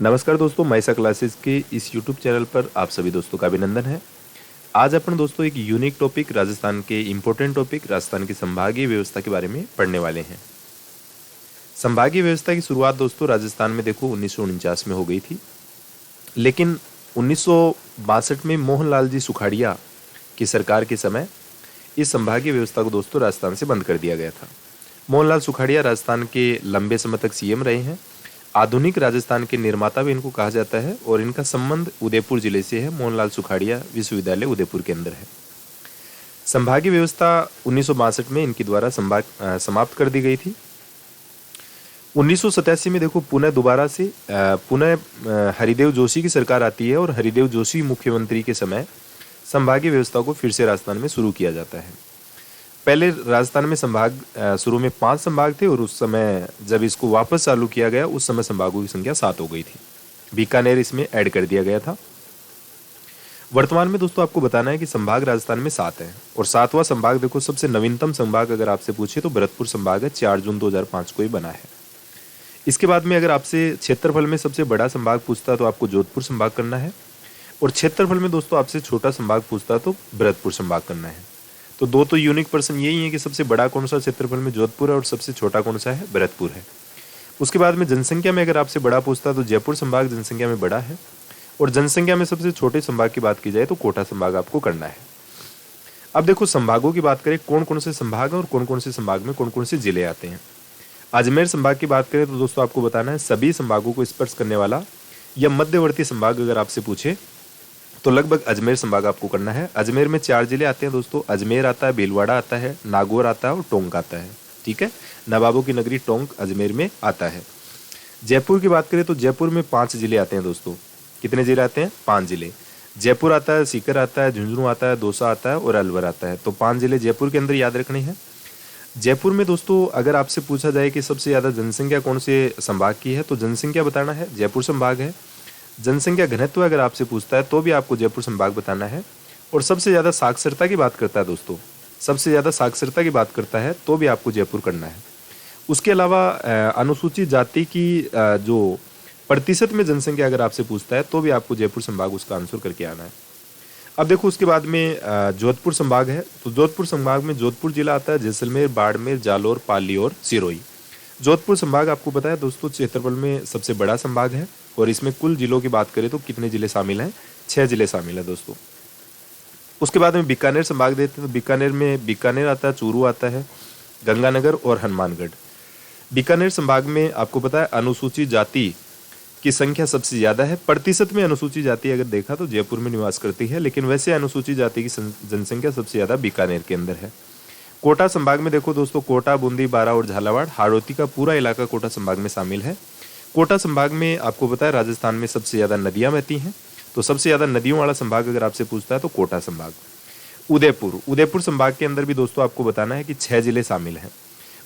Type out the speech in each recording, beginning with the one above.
नमस्कार दोस्तों, माइसा क्लासेस के इस YouTube चैनल पर आप सभी दोस्तों का अभिनंदन है। आज अपन दोस्तों एक यूनिक टॉपिक, राजस्थान के इम्पोर्टेंट टॉपिक, राजस्थान की संभागीय व्यवस्था के बारे में पढ़ने वाले हैं। संभागीय व्यवस्था की शुरुआत दोस्तों राजस्थान में देखो 1949 में हो गई थी, लेकिन 1962 में मोहनलाल जी सुखाड़िया की सरकार के समय इस संभागीय व्यवस्था को दोस्तों राजस्थान से बंद कर दिया गया था। मोहनलाल सुखाड़िया राजस्थान के लंबे समय तक सीएम रहे हैं। आधुनिक राजस्थान के निर्माता भी इनको कहा जाता है और इनका संबंध उदयपुर जिले से है। मोहनलाल सुखाड़िया विश्वविद्यालय उदयपुर के अंदर है। संभागीय व्यवस्था 1962 में इनके द्वारा समाप्त कर दी गई थी। 1987 में देखो पुनः हरिदेव जोशी की सरकार आती है और हरिदेव जोशी मुख्यमंत्री के समय संभागीय व्यवस्था को फिर से राजस्थान में शुरू किया जाता है। पहले राजस्थान में शुरू में 5 संभाग थे और उस समय जब इसको वापस चालू किया गया उस समय संभागों की संख्या 7 हो गई थी। बीकानेर इसमें ऐड कर दिया गया था। वर्तमान में दोस्तों आपको बताना है कि संभाग राजस्थान में 7 है और 7वां संभाग देखो सबसे नवीनतम संभाग अगर आपसे पूछे तो भरतपुर संभाग है। 4 जून 2005 को ही बना है। इसके बाद में अगर आपसे क्षेत्रफल में सबसे बड़ा संभाग पूछता तो आपको जोधपुर संभाग करना है और क्षेत्रफल में दोस्तों आपसे छोटा संभाग पूछता तो भरतपुर संभाग करना है। तो दो तो यूनिक प्रश्न यही है कि सबसे बड़ा कौन सा क्षेत्रफल में जोधपुर है और सबसे छोटा कौन सा है भरतपुर है। उसके बाद में जनसंख्या में अगर आपसे बड़ा पूछता तो जयपुर संभाग जनसंख्या में बड़ा है और जनसंख्या में सबसे छोटे संभाग की बात की जाए तो कोटा संभाग आपको करना है। अब देखो संभागों की बात करें, कौन कौन से संभाग हैं और कौन कौन से संभाग में कौन कौन से जिले आते हैं। अजमेर संभाग की बात करें तो दोस्तों आपको बताना है सभी संभागों को स्पर्श करने वाला या मध्यवर्ती संभाग अगर आपसे पूछे तो लगभग अजमेर संभाग आपको करना है। अजमेर में 4 जिले आते हैं दोस्तों। अजमेर आता है, भीलवाड़ा आता है, नागौर आता है और टोंक आता है। ठीक है, नवाबों की नगरी टोंक अजमेर में आता है। जयपुर की बात करें तो जयपुर में 5 जिले आते हैं दोस्तों। कितने जिले आते हैं? 5 जिले। जयपुर आता है, सीकर आता है, झुंझुनू आता है, दौसा आता है और अलवर आता है। तो 5 जिले जयपुर के अंदर याद रखने हैं। जयपुर में दोस्तों अगर आपसे पूछा जाए कि सबसे ज्यादा जनसंख्या कौन से संभाग की है तो जनसंख्या बताना है जयपुर संभाग है। जनसंख्या घनत्व अगर आपसे पूछता है तो भी आपको जयपुर संभाग बताना है। और सबसे ज्यादा साक्षरता की बात करता है दोस्तों, सबसे ज्यादा साक्षरता की बात करता है तो भी आपको जयपुर करना है। उसके अलावा अनुसूचित जाति की जो प्रतिशत में जनसंख्या अगर आपसे पूछता है तो भी आपको जयपुर संभाग उसका आंसर करके आना है। अब देखो उसके बाद में जोधपुर संभाग है। तो जोधपुर संभाग में जोधपुर जिला आता है, जैसलमेर, बाड़मेर, जालोर, पाली और सिरोही। जोधपुर संभाग आपको पता है दोस्तों क्षेत्रफल में सबसे बड़ा संभाग है और इसमें कुल जिलों की बात करें तो कितने जिले शामिल हैं? 6 जिले शामिल है दोस्तों। उसके बाद में बीकानेर संभाग देते हैं तो बीकानेर में बीकानेर आता है, चूरू आता है, गंगानगर और हनुमानगढ़। बीकानेर संभाग में आपको पता है अनुसूचित जाति की संख्या सबसे ज्यादा है। प्रतिशत में अनुसूचित जाति अगर देखा तो जयपुर में निवास करती है, लेकिन वैसे अनुसूचित जाति की जनसंख्या सबसे ज्यादा बीकानेर के अंदर है। कोटा संभाग में देखो दोस्तों कोटा, बूंदी, बारा और झालावाड़, हाड़ौती का पूरा इलाका कोटा संभाग में शामिल है। कोटा संभाग में आपको पता है राजस्थान में सबसे ज्यादा नदियां बहती हैं, तो सबसे ज्यादा नदियों वाला संभाग अगर आपसे पूछता है तो कोटा संभाग। उदयपुर संभाग के अंदर भी दोस्तों आपको बताना है कि 6 जिले शामिल हैं।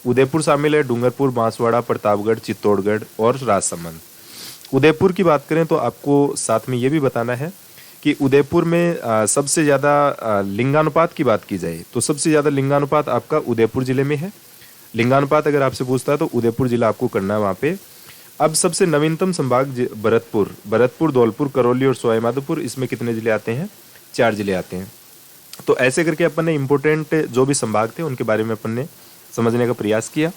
उदयपुर शामिल है, डूंगरपुर, बांसवाड़ा, प्रतापगढ़, चित्तौड़गढ़ और राजसमंद। उदयपुर की बात करें तो आपको साथ में ये भी बताना है कि उदयपुर में सबसे ज्यादा लिंगानुपात की बात की जाए तो सबसे ज्यादा लिंगानुपात आपका उदयपुर जिले में है। लिंगानुपात अगर आपसे पूछता है तो उदयपुर जिला आपको करना है वहां पे। अब सबसे नवीनतम संभाग भरतपुर, धौलपुर, करौली और सवाईमाधोपुर, इसमें कितने जिले आते हैं? 4 जिले आते हैं। तो ऐसे करके अपन ने इंपोर्टेंट जो भी संभाग थे उनके बारे में अपन ने समझने का प्रयास किया।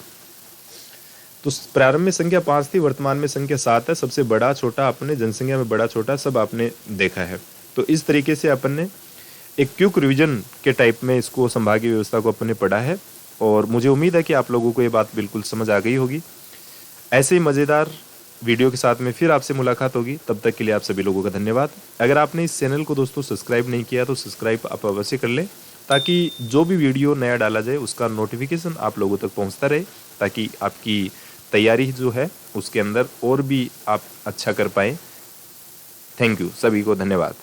तो प्रारंभ में संख्या 5 थी, वर्तमान में संख्या 7 है। सबसे बड़ा छोटा आपने जनसंख्या में बड़ा छोटा सब आपने देखा है। तो इस तरीके से अपन ने एक क्विक रिवीजन के टाइप में इसको संभागीय व्यवस्था को अपन ने पढ़ा है और मुझे उम्मीद है कि आप लोगों को ये बात बिल्कुल समझ आ गई होगी। ऐसे ही मज़ेदार वीडियो के साथ में फिर आपसे मुलाकात होगी। तब तक के लिए आप सभी लोगों का धन्यवाद। अगर आपने इस चैनल को दोस्तों सब्सक्राइब नहीं किया तो सब्सक्राइब आप अवश्य कर लें, ताकि जो भी वीडियो नया डाला जाए उसका नोटिफिकेशन आप लोगों तक पहुंचता रहे, ताकि आपकी तैयारी जो है उसके अंदर और भी आप अच्छा कर पाएँ। थैंक यू, सभी को धन्यवाद।